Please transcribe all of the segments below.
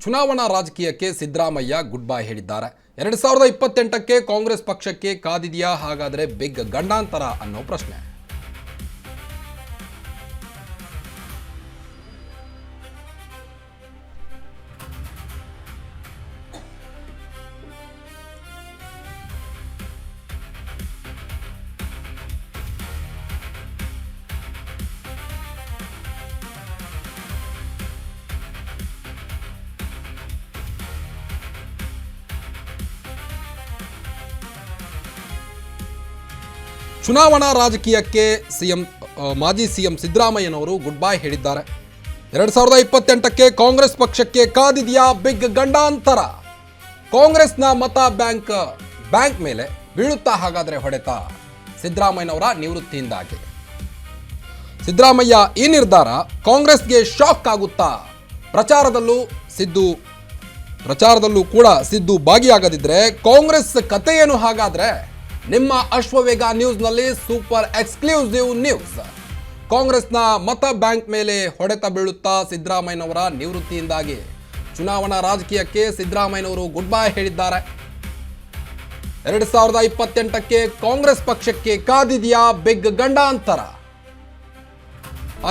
ಚುನಾವಣಾ ರಾಜಕೀಯಕ್ಕೆ Siddaramaiah good bye ಹೇಳಿದ್ದಾರೆ. 2028ಕ್ಕೆ ಕಾಂಗ್ರೆಸ್ ಪಕ್ಷಕ್ಕೆ ಕಾದಿದೆಯಾ? ಹಾಗಾದರೆ ಬಿಗ್ ಗಂಡಾಂತರ ಅನ್ನೋ ಪ್ರಶ್ನೆ. ಚುನಾವಣಾ ರಾಜಕೀಯಕ್ಕೆ ಮಾಜಿ ಸಿಎಂ ಸಿದ್ದರಾಮಯ್ಯನವರು ಗುಡ್ ಬೈ ಹೇಳಿದ್ದಾರೆ. 2028ಕ್ಕೆ ಕಾಂಗ್ರೆಸ್ ಪಕ್ಷಕ್ಕೆ ಕಾದಿದೆಯಾ ಬಿಗ್ ಗಂಡಾಂತರ? ಕಾಂಗ್ರೆಸ್ನ ಮತ ಬ್ಯಾಂಕ್ ಮೇಲೆ ಬೀಳುತ್ತಾ ಹಾಗಾದರೆ ಹೊಡೆತ ಸಿದ್ದರಾಮಯ್ಯನವರ ನಿವೃತ್ತಿಯಿಂದಾಗಿ? ಸಿದ್ದರಾಮಯ್ಯ ಈ ನಿರ್ಧಾರ ಕಾಂಗ್ರೆಸ್ಗೆ ಶಾಕ್ ಆಗುತ್ತಾ? ಪ್ರಚಾರದಲ್ಲೂ ಕೂಡ ಸಿದ್ದು ಭಾಗಿಯಾಗದಿದ್ರೆ ಕಾಂಗ್ರೆಸ್ ಕತೆ ಏನು ಹಾಗಾದ್ರೆ? ನಿಮ್ಮ ಅಶ್ವವೇಗ ನ್ಯೂಸ್ನಲ್ಲಿ ಸೂಪರ್ ಎಕ್ಸ್ಕ್ಲೂಸಿವ್ ನ್ಯೂಸ್. ಕಾಂಗ್ರೆಸ್ನ ಮತ ಬ್ಯಾಂಕ್ ಮೇಲೆ ಹೊಡೆತ ಬೀಳುತ್ತಾ ಸಿದ್ದರಾಮಯ್ಯನವರ ನಿವೃತ್ತಿಯಿಂದಾಗಿ ಚುನಾವಣಾ ರಾಜಕೀಯಕ್ಕೆ ಸಿದ್ದರಾಮಯ್ಯನವರು ಗುಡ್ ಬೈ ಹೇಳಿದ್ದಾರೆ. 2028ಕ್ಕೆ ಕಾಂಗ್ರೆಸ್ ಪಕ್ಷಕ್ಕೆ ಕಾದಿದೆಯಾ ಬಿಗ್ ಗಂಡಾಂತರ?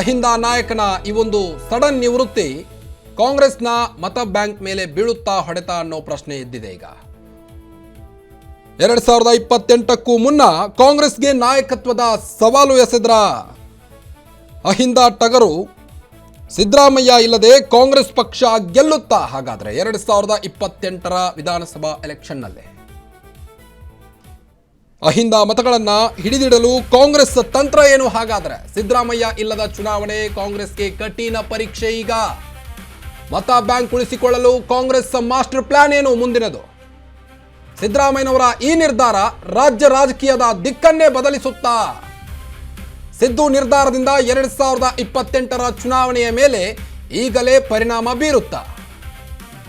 ಅಹಿಂದ ನಾಯಕನ ಈ ಒಂದು ಸಡನ್ ನಿವೃತ್ತಿ ಕಾಂಗ್ರೆಸ್ನ ಮತ ಬ್ಯಾಂಕ್ ಮೇಲೆ ಬೀಳುತ್ತಾ ಹೊಡೆತ ಅನ್ನೋ ಪ್ರಶ್ನೆ ಎದ್ದಿದೆ. ಈಗ 2028ಕ್ಕೂ ಮುನ್ನ ಕಾಂಗ್ರೆಸ್ಗೆ ನಾಯಕತ್ವದ ಸವಾಲು ಎಸೆದ್ರ ಅಹಿಂದ ಟಗರು ಸಿದ್ದರಾಮಯ್ಯ ಇಲ್ಲದೆ ಕಾಂಗ್ರೆಸ್ ಪಕ್ಷ ಗೆಲ್ಲುತ್ತಾ ಹಾಗಾದ್ರೆ 2028ರ ವಿಧಾನಸಭಾ ಎಲೆಕ್ಷನ್ನಲ್ಲಿ? ಅಹಿಂದ ಮತಗಳನ್ನ ಹಿಡಿದಿಡಲು ಕಾಂಗ್ರೆಸ್ ತಂತ್ರ ಏನು ಹಾಗಾದ್ರೆ? ಸಿದ್ದರಾಮಯ್ಯ ಇಲ್ಲದ ಚುನಾವಣೆ ಕಾಂಗ್ರೆಸ್ಗೆ ಕಠಿಣ ಪರೀಕ್ಷೆ. ಈಗ ಮತ ಬ್ಯಾಂಕ್ ಉಳಿಸಿಕೊಳ್ಳಲು ಕಾಂಗ್ರೆಸ್ ಮಾಸ್ಟರ್ ಪ್ಲಾನ್ ಏನು ಮುಂದಿನದು? ಸಿದ್ದರಾಮಯ್ಯನವರ ಈ ನಿರ್ಧಾರ ರಾಜ್ಯ ರಾಜಕೀಯದ ದಿಕ್ಕನ್ನೇ ಬದಲಿಸುತ್ತಾ? ಸಿದ್ದು ನಿರ್ಧಾರದಿಂದ 2028ರ ಚುನಾವಣೆಯ ಮೇಲೆ ಈಗಲೇ ಪರಿಣಾಮ ಬೀರುತ್ತಾ?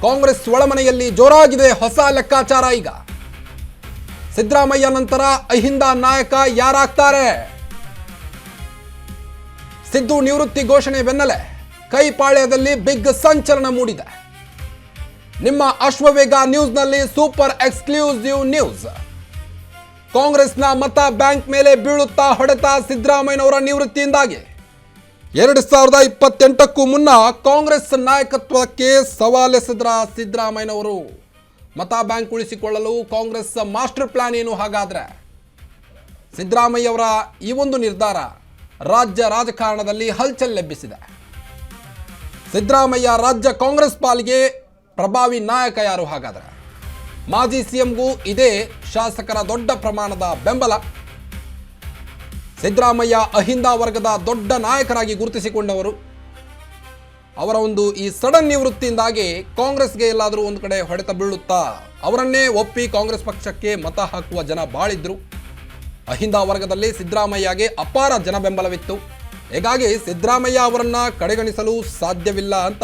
ಕಾಂಗ್ರೆಸ್ ಒಳಮನೆಯಲ್ಲಿ ಜೋರಾಗಿದೆ ಹೊಸ ಲೆಕ್ಕಾಚಾರ. ಈಗ ಸಿದ್ದರಾಮಯ್ಯ ನಂತರ ಅಹಿಂದ ನಾಯಕ ಯಾರಾಗ್ತಾರೆ? ಸಿದ್ದು ನಿವೃತ್ತಿ ಘೋಷಣೆ ಬೆನ್ನಲ್ಲೇ ಕೈಪಾಳ್ಯದಲ್ಲಿ ಬಿಗ್ ಸಂಚಲನ ಮೂಡಿದೆ. ನಿಮ್ಮ ಅಶ್ವವೇಗ ನ್ಯೂಸ್ನಲ್ಲಿ ಸೂಪರ್ ಎಕ್ಸ್ಕ್ಲೂಸಿವ್ ನ್ಯೂಸ್. ಕಾಂಗ್ರೆಸ್ನ ಮತ ಬ್ಯಾಂಕ್ ಮೇಲೆ ಬೀಳುತ್ತಾ ಹೊಡೆತ ಸಿದ್ದರಾಮಯ್ಯನವರ ನಿವೃತ್ತಿಯಿಂದಾಗಿ 2028ಕ್ಕೂ ಮುನ್ನ ಕಾಂಗ್ರೆಸ್ ನಾಯಕತ್ವಕ್ಕೆ ಸವಾಲೆಸೆದ್ರ ಸಿದ್ದರಾಮಯ್ಯನವರು. ಮತ ಬ್ಯಾಂಕ್ ಉಳಿಸಿಕೊಳ್ಳಲು ಕಾಂಗ್ರೆಸ್ ಮಾಸ್ಟರ್ ಪ್ಲಾನ್ ಏನು ಹಾಗಾದ್ರೆ? ಸಿದ್ದರಾಮಯ್ಯವರ ಈ ಒಂದು ನಿರ್ಧಾರ ರಾಜ್ಯ ರಾಜಕಾರಣದಲ್ಲಿ ಹಲ್ಚಲ್ ಎಬ್ಬಿಸಿದೆ. ಸಿದ್ದರಾಮಯ್ಯ ರಾಜ್ಯ ಕಾಂಗ್ರೆಸ್ ಪಾಲಿಗೆ ಪ್ರಭಾವಿ ನಾಯಕ ಯಾರು ಹಾಗಾದ್ರೆ? ಮಾಜಿ ಸಿಎಂಗೂ ಇದೇ ಶಾಸಕರ ದೊಡ್ಡ ಪ್ರಮಾಣದ ಬೆಂಬಲ. ಸಿದ್ದರಾಮಯ್ಯ ಅಹಿಂದ ವರ್ಗದ ದೊಡ್ಡ ನಾಯಕರಾಗಿ ಗುರುತಿಸಿಕೊಂಡವರು. ಅವರ ಒಂದು ಈ ಸಡನ್ ನಿವೃತ್ತಿಯಿಂದಾಗಿ ಕಾಂಗ್ರೆಸ್ಗೆ ಎಲ್ಲಾದರೂ ಒಂದು ಕಡೆ ಹೊಡೆತ ಬೀಳುತ್ತಾ? ಅವರನ್ನೇ ಒಪ್ಪಿ ಕಾಂಗ್ರೆಸ್ ಪಕ್ಷಕ್ಕೆ ಮತ ಹಾಕುವ ಜನ ಬಾಳಿದ್ರು. ಅಹಿಂದ ವರ್ಗದಲ್ಲಿ ಸಿದ್ದರಾಮಯ್ಯಗೆ ಅಪಾರ ಜನ ಬೆಂಬಲವಿತ್ತು. ಹೀಗಾಗಿ ಸಿದ್ದರಾಮಯ್ಯ ಅವರನ್ನ ಕಡೆಗಣಿಸಲು ಸಾಧ್ಯವಿಲ್ಲ ಅಂತ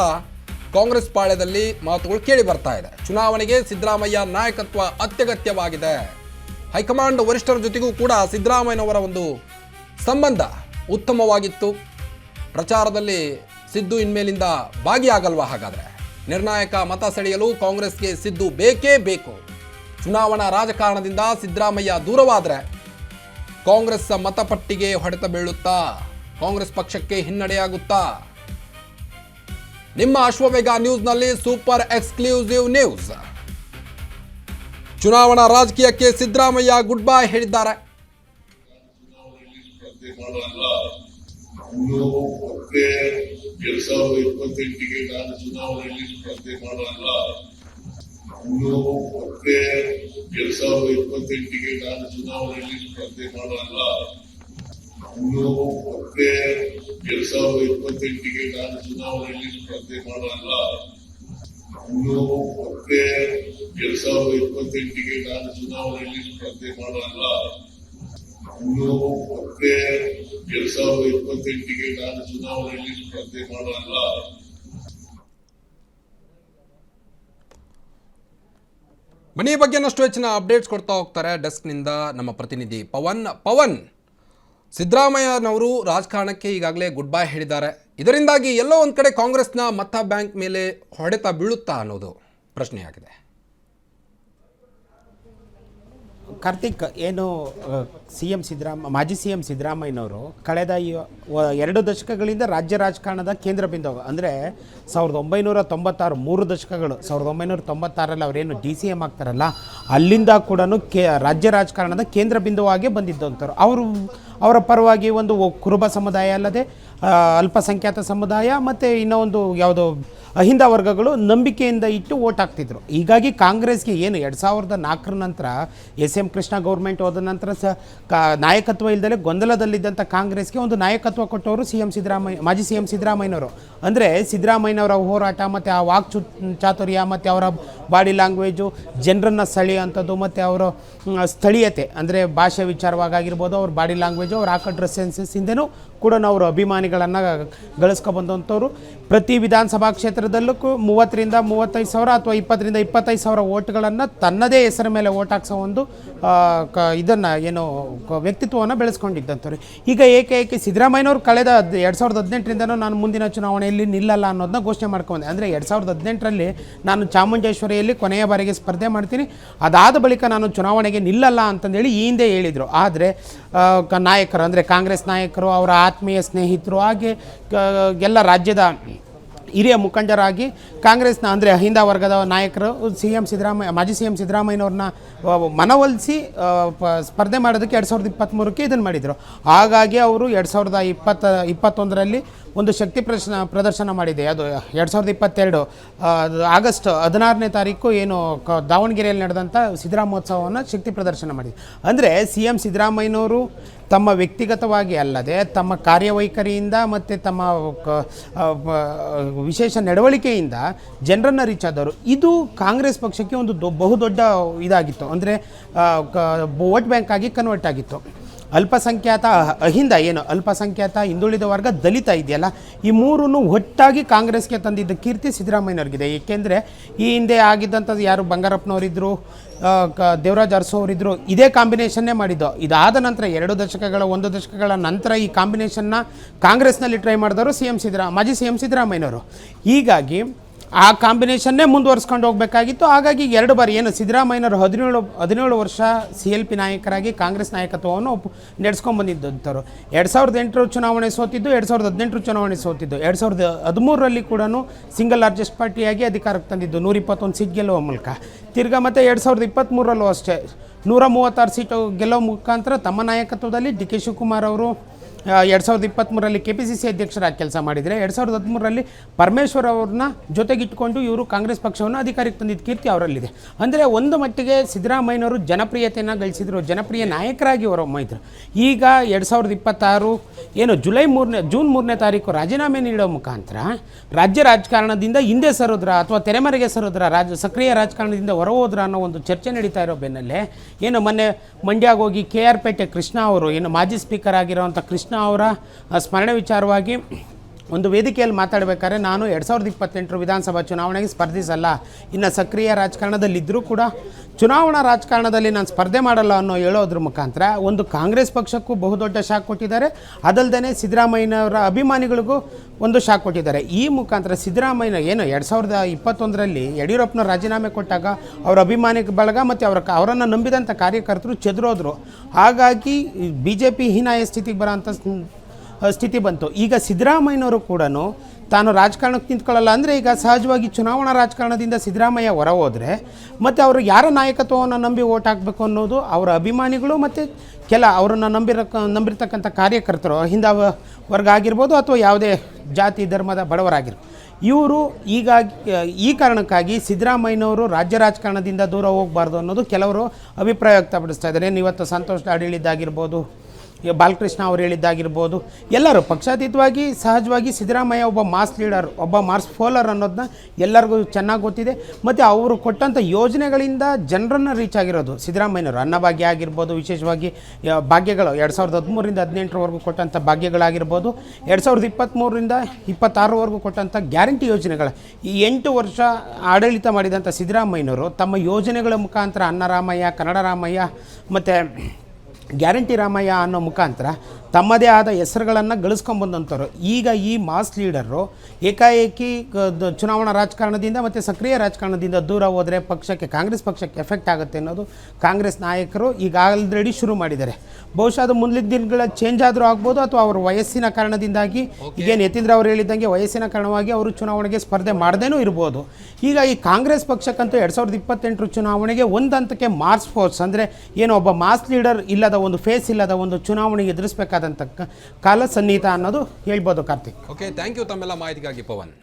ಕಾಂಗ್ರೆಸ್ ಪಾಳ್ಯದಲ್ಲಿ ಮಾತುಗಳು ಕೇಳಿ ಬರ್ತಾ ಇದೆ. ಚುನಾವಣೆಗೆ ಸಿದ್ದರಾಮಯ್ಯ ನಾಯಕತ್ವ ಅತ್ಯಗತ್ಯವಾಗಿದೆ. ಹೈಕಮಾಂಡ್ ವರಿಷ್ಠರ ಜೊತೆಗೂ ಕೂಡ ಸಿದ್ದರಾಮಯ್ಯನವರ ಒಂದು ಸಂಬಂಧ ಉತ್ತಮವಾಗಿತ್ತು. ಪ್ರಚಾರದಲ್ಲಿ ಸಿದ್ದು ಇನ್ಮೇಲಿಂದ ಭಾಗಿಯಾಗಲ್ವಾ ಹಾಗಾದ್ರೆ? ನಿರ್ಣಾಯಕ ಮತ ಸೆಳೆಯಲು ಕಾಂಗ್ರೆಸ್ಗೆ ಸಿದ್ದು ಬೇಕೇ ಬೇಕು. ಚುನಾವಣಾ ರಾಜಕಾರಣದಿಂದ ಸಿದ್ದರಾಮಯ್ಯ ದೂರವಾದರೆ ಕಾಂಗ್ರೆಸ್ ಮತಪಟ್ಟಿಗೆ ಹೊಡೆತ ಬೀಳುತ್ತಾ? ಕಾಂಗ್ರೆಸ್ ಪಕ್ಷಕ್ಕೆ ಹಿನ್ನಡೆಯಾಗುತ್ತಾ? ನಿಮ್ಮ ಅಶ್ವವೇಗ ನ್ಯೂಸ್ನಲ್ಲಿ ಸೂಪರ್ ಎಕ್ಸ್ಕ್ಲೂಸಿವ್ ನ್ಯೂಸ್. ಚುನಾವಣಾ ರಾಜಕೀಯಕ್ಕೆ ಸಿದ್ದರಾಮಯ್ಯ ಗುಡ್ ಬೈ ಹೇಳಿದ್ದಾರೆ. ಇನ್ನು ಮತ್ತೆ 2028ಗೆ ನಾನು ಚುನಾವಣೆಯಲ್ಲಿ ಸ್ಪರ್ಧೆ ಮಾಡಲ್ಲ. ಇನ್ನು ಮತ್ತೆ 2028ಗೆ ನಾನು ಚುನಾವಣೆಯಲ್ಲಿ ಸ್ಪರ್ಧೆ ಮಾಡಲ್ಲ. ಇನ್ನು ಮತ್ತೆ 2028ಗೆ ನಾನು ಚುನಾವಣೆಯಲ್ಲಿ ಸ್ಪರ್ಧೆ ಮಾಡಲ್ಲ. ಮನೆ ಬಗ್ಗೆ ಹೆಚ್ಚಿನ ಅಪ್ಡೇಟ್ಸ್ ಕೊಡ್ತಾ ಹೋಗ್ತಾರೆ ಡೆಸ್ಕ್ನಿಂದ ನಮ್ಮ ಪ್ರತಿನಿಧಿ ಪವನ್. ಸಿದ್ದರಾಮಯ್ಯನವರು ರಾಜಕಾರಣಕ್ಕೆ ಈಗಾಗಲೇ ಗುಡ್ ಬೈ ಹೇಳಿದ್ದಾರೆ. ಇದರಿಂದಾಗಿ ಎಲ್ಲೋ ಒಂದು ಕಡೆ ಕಾಂಗ್ರೆಸ್ನ ಮತ ಬ್ಯಾಂಕ್ ಮೇಲೆ ಹೊಡೆತ ಬೀಳುತ್ತಾ ಅನ್ನೋದು ಪ್ರಶ್ನೆಯಾಗಿದೆ. ಕಾರ್ತಿಕ್, ಏನು ಮಾಜಿ ಸಿ ಎಂ ಸಿದ್ದರಾಮಯ್ಯನವರು ಕಳೆದ 2 ದಶಕಗಳಿಂದ ರಾಜ್ಯ ರಾಜಕಾರಣದ ಕೇಂದ್ರ ಬಿಂದು, ಅಂದರೆ 1996 3 ದಶಕಗಳು, 1996ರಲ್ಲಿ ಅವರೇನು DCM ಆಗ್ತಾರಲ್ಲ, ಅಲ್ಲಿಂದ ಕೂಡ ರಾಜ್ಯ ರಾಜಕಾರಣದ ಕೇಂದ್ರ ಬಿಂದುವಾಗೇ ಬಂದಿದ್ದಂಥವ್ರು. ಅವರ ಪರವಾಗಿ ಒಂದು ಕುರುಬ ಸಮುದಾಯ ಅಲ್ಲದೆ ಅಲ್ಪಸಂಖ್ಯಾತ ಸಮುದಾಯ ಮತ್ತು ಇನ್ನೂ ಒಂದು ಯಾವುದೋ ಅಹಿಂದ ವರ್ಗಗಳು ನಂಬಿಕೆಯಿಂದ ಇಟ್ಟು ಓಟ್ ಹಾಕ್ತಿದ್ರು. ಹೀಗಾಗಿ ಕಾಂಗ್ರೆಸ್ಗೆ ಏನು 2004 ನಂತರ SM ಕೃಷ್ಣ ಗೌರ್ಮೆಂಟ್ ಹೋದ ನಂತರ ನಾಯಕತ್ವ ಇಲ್ಲದೆ ಗೊಂದಲದಲ್ಲಿದ್ದಂಥ ಕಾಂಗ್ರೆಸ್ಗೆ ಒಂದು ನಾಯಕತ್ವ ಕೊಟ್ಟವರು ಮಾಜಿ ಸಿ ಎಂ ಸಿದ್ದರಾಮಯ್ಯನವರು. ಅಂದರೆ ಸಿದ್ದರಾಮಯ್ಯನವರ ಹೋರಾಟ ಮತ್ತು ಆ ಚಾತುರ್ಯ ಮತ್ತು ಅವರ ಬಾಡಿ ಲ್ಯಾಂಗ್ವೇಜು, ಜನರನ್ನು ಸೆಳೆಯುವಂಥದ್ದು ಮತ್ತು ಅವರ ಸ್ಥಳೀಯತೆ, ಅಂದರೆ ಭಾಷೆ ವಿಚಾರವಾಗಿರ್ಬೋದು, ಅವ್ರ ಬಾಡಿ ಲ್ಯಾಂಗ್ವೇಜು, ಅವ್ರು ಹಾಕೋ ಡ್ರೆಸ್ ಸೆನ್ಸಸ್ಸಿಂದನೂ ಕೂಡ ಅವರು ಅಭಿಮಾನಿಗಳನ್ನು ಗಳಿಸ್ಕೊಬಂದಂಥವ್ರು. ಪ್ರತಿ ವಿಧಾನಸಭಾ ಕ್ಷೇತ್ರದಲ್ಲೂ 30ರಿಂದ 35 ಸಾವಿರ ಅಥವಾ 20ರಿಂದ 25 ಸಾವಿರ ಓಟ್ಗಳನ್ನು ತನ್ನದೇ ಹೆಸರ ಮೇಲೆ ಓಟ್ ಹಾಕ್ಸೋ ಒಂದು ಇದನ್ನು ಏನು ವ್ಯಕ್ತಿತ್ವವನ್ನು ಬೆಳೆಸ್ಕೊಂಡಿದ್ದಂಥವ್ರು. ಈಗ ಏಕೆ ಸಿದ್ದರಾಮಯ್ಯನವರು ಕಳೆದ 2018ರಿಂದನೂ ನಾನು ಮುಂದಿನ ಚುನಾವಣೆಯಲ್ಲಿ ನಿಲ್ಲಲ್ಲ ಅನ್ನೋದನ್ನ ಘೋಷಣೆ ಮಾಡ್ಕೊಂಡೆ. ಅಂದರೆ 2018ರಲ್ಲಿ ನಾನು ಚಾಮುಂಡೇಶ್ವರಿಯಲ್ಲಿ ಕೊನೆಯ ಬಾರಿಗೆ ಸ್ಪರ್ಧೆ ಮಾಡ್ತೀನಿ, ಅದಾದ ಬಳಿಕ ನಾನು ಚುನಾವಣೆಗೆ ನಿಲ್ಲಲ್ಲ ಅಂತಂದೇಳಿ ಈ ಹಿಂದೆ ಹೇಳಿದರು. ಆದರೆ ನಾಯಕರು, ಅಂದರೆ ಕಾಂಗ್ರೆಸ್ ನಾಯಕರು, ಅವರ ಆತ್ಮೀಯ ಸ್ನೇಹಿತರು, ಹಾಗೆ ಎಲ್ಲ ರಾಜ್ಯದ ಹಿರಿಯ ಮುಖಂಡರಾಗಿ ಕಾಂಗ್ರೆಸ್ನ, ಅಂದರೆ ಅಹಿಂದ ವರ್ಗದ ನಾಯಕರು ಮಾಜಿ ಸಿ ಎಂ ಸಿದ್ದರಾಮಯ್ಯನವ್ರನ್ನ ಮನವೊಲಿಸಿ ಸ್ಪರ್ಧೆ ಮಾಡೋದಕ್ಕೆ 2023ಕ್ಕೆ ಇದನ್ನು ಮಾಡಿದರು. ಹಾಗಾಗಿ ಅವರು 2021ರಲ್ಲಿ ಒಂದು ಶಕ್ತಿ ಪ್ರದರ್ಶನ ಮಾಡಿದೆ. ಅದು 2022 ಆಗಸ್ಟ್ 16ನೇ ತಾರೀಕು ಏನು ದಾವಣಗೆರೆಯಲ್ಲಿ ನಡೆದಂಥ ಸಿದ್ದರಾಮೋತ್ಸವವನ್ನು ಶಕ್ತಿ ಪ್ರದರ್ಶನ ಮಾಡಿದೆ. ಅಂದರೆ ಸಿ ಎಂ ಸಿದ್ದರಾಮಯ್ಯನವರು ತಮ್ಮ ವ್ಯಕ್ತಿಗತವಾಗಿ ಅಲ್ಲದೆ ತಮ್ಮ ಕಾರ್ಯವೈಖರಿಯಿಂದ ಮತ್ತು ತಮ್ಮ ವಿಶೇಷ ನಡವಳಿಕೆಯಿಂದ ಜನರನ್ನು ರೀಚ್ ಆದವರು. ಇದು ಕಾಂಗ್ರೆಸ್ ಪಕ್ಷಕ್ಕೆ ಒಂದು ಬಹುದೊಡ್ಡ ಇದಾಗಿತ್ತು, ಅಂದರೆ ವೋಟ್ ಬ್ಯಾಂಕ್ ಆಗಿ ಕನ್ವರ್ಟ್ ಆಗಿತ್ತು. ಅಲ್ಪಸಂಖ್ಯಾತ ಅಲ್ಪಸಂಖ್ಯಾತ ಹಿಂದುಳಿದ ವರ್ಗ ದಲಿತ ಇದೆಯಲ್ಲ, ಈ ಮೂರನ್ನು ಒಟ್ಟಾಗಿ ಕಾಂಗ್ರೆಸ್ಗೆ ತಂದಿದ್ದ ಕೀರ್ತಿ ಸಿದ್ದರಾಮಯ್ಯನವ್ರಿಗಿದೆ. ಏಕೆಂದರೆ ಈ ಹಿಂದೆ ಆಗಿದ್ದಂಥದ್ದು ಯಾರು ಬಂಗಾರಪ್ಪನವರಿದ್ದರು, ದೇವರಾಜ್ ಅರಸು ಅವರಿದ್ದರು, ಇದೇ ಕಾಂಬಿನೇಷನ್ನೇ ಮಾಡಿದ್ದು. ಇದಾದ ನಂತರ 1 ದಶಕಗಳ ನಂತರ ಈ ಕಾಂಬಿನೇಷನ್ನ ಕಾಂಗ್ರೆಸ್ನಲ್ಲಿ ಟ್ರೈ ಮಾಡಿದವರು ಮಾಜಿ ಸಿ ಎಂ ಸಿದ್ದರಾಮಯ್ಯನವರು. ಹೀಗಾಗಿ ಆ ಕಾಂಬಿನೇಷನ್ನೇ ಮುಂದುವರಿಸ್ಕೊಂಡು ಹೋಗಬೇಕಾಗಿತ್ತು. ಹಾಗಾಗಿ 2 ಬಾರಿ ಏನು ಸಿದ್ದರಾಮಯ್ಯನವರು 17 ವರ್ಷ CLP ನಾಯಕರಾಗಿ ಕಾಂಗ್ರೆಸ್ ನಾಯಕತ್ವವನ್ನು ನಡೆಸ್ಕೊಂಡ್ಬಂದಿದ್ದಂಥವ್ರು. 2008 ಚುನಾವಣೆ ಸೋತಿದ್ದು, 2018 ಚುನಾವಣೆ ಸೋತಿದ್ದು, 2013ರಲ್ಲಿ ಕೂಡ ಸಿಂಗಲ್ ಲಾರ್ಜೆಸ್ಟ್ ಪಾರ್ಟಿಯಾಗಿ ಅಧಿಕಾರಕ್ಕೆ ತಂದಿದ್ದು 121 ಸೀಟ್ ಗೆಲ್ಲುವ ಮೂಲಕ. ತಿರ್ಗಾ ಮತ್ತು 2023ರಲ್ಲೂ ಅಷ್ಟೇ 136 ಸೀಟು ಗೆಲ್ಲುವ ಮುಖಾಂತರ ತಮ್ಮ ನಾಯಕತ್ವದಲ್ಲಿ DK ಶಿವಕುಮಾರ್ ಅವರು 2023ರಲ್ಲಿ KPCC ಅಧ್ಯಕ್ಷರಾಗಿ ಕೆಲಸ ಮಾಡಿದರೆ, 2013ರಲ್ಲಿ ಪರಮೇಶ್ವರ್ ಅವ್ರನ್ನ ಜೊತೆಗಿಟ್ಟುಕೊಂಡು ಇವರು ಕಾಂಗ್ರೆಸ್ ಪಕ್ಷವನ್ನು ಅಧಿಕಾರಕ್ಕೆ ತಂದಿದ್ದ ಕೀರ್ತಿ ಅವರಲ್ಲಿದೆ. ಅಂದರೆ ಒಂದು ಮಟ್ಟಿಗೆ ಸಿದ್ದರಾಮಯ್ಯನವರು ಜನಪ್ರಿಯತೆಯನ್ನು ಗಳಿಸಿದರು, ಜನಪ್ರಿಯ ನಾಯಕರಾಗಿ ಹೊರಹೊಮ್ಮಿದ್ರು. ಈಗ 2026 ಏನು ಜೂನ್ 3ನೇ ತಾರೀಕು ರಾಜೀನಾಮೆ ನೀಡೋ ಮುಖಾಂತರ ರಾಜ್ಯ ರಾಜಕಾರಣದಿಂದ ಹಿಂದೆ ಸರೋದ್ರ ಅಥವಾ ತೆರೆಮರೆಗೆ ಸರೋದ್ರ, ಸಕ್ರಿಯ ರಾಜಕಾರಣದಿಂದ ಹೊರಹೋದ್ರ ಅನ್ನೋ ಒಂದು ಚರ್ಚೆ ನಡೀತಾ ಇರೋ ಬೆನ್ನಲ್ಲೇ ಏನು ಮೊನ್ನೆ ಮಂಡ್ಯಗೆ ಹೋಗಿ KR ಪೇಟೆ ಕೃಷ್ಣ ಅವರು, ಏನು ಮಾಜಿ ಸ್ಪೀಕರ್ ಆಗಿರೋವಂಥ ಕೃಷ್ಣ ಅವರ ಸ್ಮರಣೆ ವಿಚಾರವಾಗಿ ಒಂದು ವೇದಿಕೆಯಲ್ಲಿ ಮಾತಾಡಬೇಕಾದ್ರೆ, ನಾನು 2028 ವಿಧಾನಸಭಾ ಚುನಾವಣೆಗೆ ಸ್ಪರ್ಧಿಸಲ್ಲ, ಇನ್ನು ಸಕ್ರಿಯ ರಾಜಕಾರಣದಲ್ಲಿದ್ದರೂ ಕೂಡ ಚುನಾವಣಾ ರಾಜಕಾರಣದಲ್ಲಿ ನಾನು ಸ್ಪರ್ಧೆ ಮಾಡಲ್ಲ ಅನ್ನೋ ಹೇಳೋದ್ರ ಮುಖಾಂತರ ಒಂದು ಕಾಂಗ್ರೆಸ್ ಪಕ್ಷಕ್ಕೂ ಬಹುದೊಡ್ಡ ಶಾಕ್ ಕೊಟ್ಟಿದ್ದಾರೆ. ಅದಲ್ಲದೆ ಸಿದ್ದರಾಮಯ್ಯನವರ ಅಭಿಮಾನಿಗಳಿಗೂ ಒಂದು ಶಾಕ್ ಕೊಟ್ಟಿದ್ದಾರೆ. ಈ ಮುಖಾಂತರ ಸಿದ್ದರಾಮಯ್ಯ ಏನು 2021ರಲ್ಲಿ ಯಡಿಯೂರಪ್ಪನ ರಾಜೀನಾಮೆ ಕೊಟ್ಟಾಗ ಅವರ ಅಭಿಮಾನಿ ಬಳಗ ಮತ್ತು ಅವರನ್ನು ನಂಬಿದಂಥ ಕಾರ್ಯಕರ್ತರು ಚೆದರೋದ್ರು. ಹಾಗಾಗಿ BJP ಹೀನಾಯ ಸ್ಥಿತಿಗೆ ಬರೋಂಥ ಸ್ಥಿತಿ ಬಂತು. ಈಗ ಸಿದ್ದರಾಮಯ್ಯನವರು ಕೂಡ ತಾನು ರಾಜಕಾರಣಕ್ಕೆ ನಿಂತ್ಕೊಳ್ಳಲ್ಲ, ಅಂದರೆ ಈಗ ಸಹಜವಾಗಿ ಚುನಾವಣಾ ರಾಜಕಾರಣದಿಂದ ಸಿದ್ದರಾಮಯ್ಯ ಹೊರ ಹೋದರೆ ಮತ್ತು ಅವರು ಯಾರ ನಾಯಕತ್ವವನ್ನು ನಂಬಿ ಓಟ್ ಹಾಕಬೇಕು ಅನ್ನೋದು ಅವರ ಅಭಿಮಾನಿಗಳು ಮತ್ತು ಅವರನ್ನು ನಂಬಿರ್ತಕ್ಕಂಥ ಕಾರ್ಯಕರ್ತರು, ಅಹಿಂದ ವರ್ಗ ಆಗಿರ್ಬೋದು ಅಥವಾ ಯಾವುದೇ ಜಾತಿ ಧರ್ಮದ ಬಡವರಾಗಿರ್ಬೋದು, ಇವರು ಈ ಕಾರಣಕ್ಕಾಗಿ ಸಿದ್ದರಾಮಯ್ಯನವರು ರಾಜ್ಯ ರಾಜಕಾರಣದಿಂದ ದೂರ ಹೋಗಬಾರ್ದು ಅನ್ನೋದು ಕೆಲವರು ಅಭಿಪ್ರಾಯ ವ್ಯಕ್ತಪಡಿಸ್ತಾ ಇದ್ದಾರೆ. ಇವತ್ತು ಸಂತೋಷ್ ಲಾಡ್ ಹೇಳಿದ್ದಾಗಿರ್ಬೋದು, ಬಾಲಕೃಷ್ಣ ಅವರು ಹೇಳಿದ್ದಾಗಿರ್ಬೋದು, ಎಲ್ಲರೂ ಪಕ್ಷಾತೀತವಾಗಿ ಸಹಜವಾಗಿ ಸಿದ್ದರಾಮಯ್ಯ ಒಬ್ಬ ಮಾಸ್ ಲೀಡರ್, ಒಬ್ಬ ಮಾಸ್ ಫಾಲೋವರ್ ಅನ್ನೋದನ್ನ ಎಲ್ಲರಿಗೂ ಚೆನ್ನಾಗಿ ಗೊತ್ತಿದೆ. ಮತ್ತು ಅವರು ಕೊಟ್ಟಂಥ ಯೋಜನೆಗಳಿಂದ ಜನರನ್ನು ರೀಚ್ ಆಗಿರೋದು ಸಿದ್ದರಾಮಯ್ಯನವರು. ಅನ್ನಭಾಗ್ಯ ಆಗಿರ್ಬೋದು, ವಿಶೇಷವಾಗಿ ಭಾಗ್ಯಗಳು 2013ರಿಂದ 18ರವರೆಗೂ ಕೊಟ್ಟಂಥ ಭಾಗ್ಯಗಳಾಗಿರ್ಬೋದು, 2023ರಿಂದ 26ರವರೆಗೂ ಕೊಟ್ಟಂಥ ಗ್ಯಾರಂಟಿ ಯೋಜನೆಗಳು, ಈ 8 ವರ್ಷ ಆಡಳಿತ ಮಾಡಿದಂಥ ಸಿದ್ದರಾಮಯ್ಯನವರು ತಮ್ಮ ಯೋಜನೆಗಳ ಮುಖಾಂತರ ಅನ್ನರಾಮಯ್ಯ, ಕನ್ನಡ ರಾಮಯ್ಯ ಮತ್ತು ಗ್ಯಾರಂಟಿ ರಾಮಯ್ಯ ಅನ್ನೋ ಮುಖಾಂತರ ತಮ್ಮದೇ ಆದ ಹೆಸರುಗಳನ್ನು ಗಳಿಸ್ಕೊಂಬಂದಂಥವ್ರು. ಈಗ ಈ ಮಾಸ್ ಲೀಡರು ಏಕಾಏಕಿ ಚುನಾವಣಾ ರಾಜಕಾರಣದಿಂದ ಮತ್ತು ಸಕ್ರಿಯ ರಾಜಕಾರಣದಿಂದ ದೂರ ಹೋದರೆ ಪಕ್ಷಕ್ಕೆ, ಕಾಂಗ್ರೆಸ್ ಪಕ್ಷಕ್ಕೆ ಎಫೆಕ್ಟ್ ಆಗುತ್ತೆ ಅನ್ನೋದು ಕಾಂಗ್ರೆಸ್ ನಾಯಕರು ಈಗ ಆಲ್ರೆಡಿ ಶುರು ಮಾಡಿದ್ದಾರೆ. ಬಹುಶಃ ಅದು ಮುಂದಿನ ದಿನಗಳ ಚೇಂಜ್ ಆದರೂ ಆಗ್ಬೋದು, ಅಥವಾ ಅವ್ರ ವಯಸ್ಸಿನ ಕಾರಣದಿಂದಾಗಿ, ಈಗೇನು ಯತೀಂದ್ರ ಅವರು ಹೇಳಿದಂಗೆ ವಯಸ್ಸಿನ ಕಾರಣವಾಗಿ ಅವರು ಚುನಾವಣೆಗೆ ಸ್ಪರ್ಧೆ ಮಾಡದೇನೂ ಇರ್ಬೋದು. ಈಗ ಈ ಕಾಂಗ್ರೆಸ್ ಪಕ್ಷಕ್ಕಂತೂ 2028 ಚುನಾವಣೆಗೆ ಒಂದು ಹಂತಕ್ಕೆ ಮಾರ್ಚ್ ಫೋರ್ಸ್ ಅಂದರೆ ಏನು ಒಬ್ಬ ಮಾಸ್ ಲೀಡರ್ ಇಲ್ಲದ, ಒಂದು ಫೇಸ್ ಇಲ್ಲದ ಒಂದು ಚುನಾವಣೆಗೆ ಎದುರಿಸಬೇಕಾದಂಥ ಕಾಲ ಸನ್ನಿಹಿತ ಅನ್ನೋದು ಹೇಳ್ಬೋದು. ಕಾರ್ತಿಕ್, ಓಕೆ, ಥ್ಯಾಂಕ್ ಯು ತಮ್ಮೆಲ್ಲ ಮಾಹಿತಿಗಾಗಿ ಪವನ್.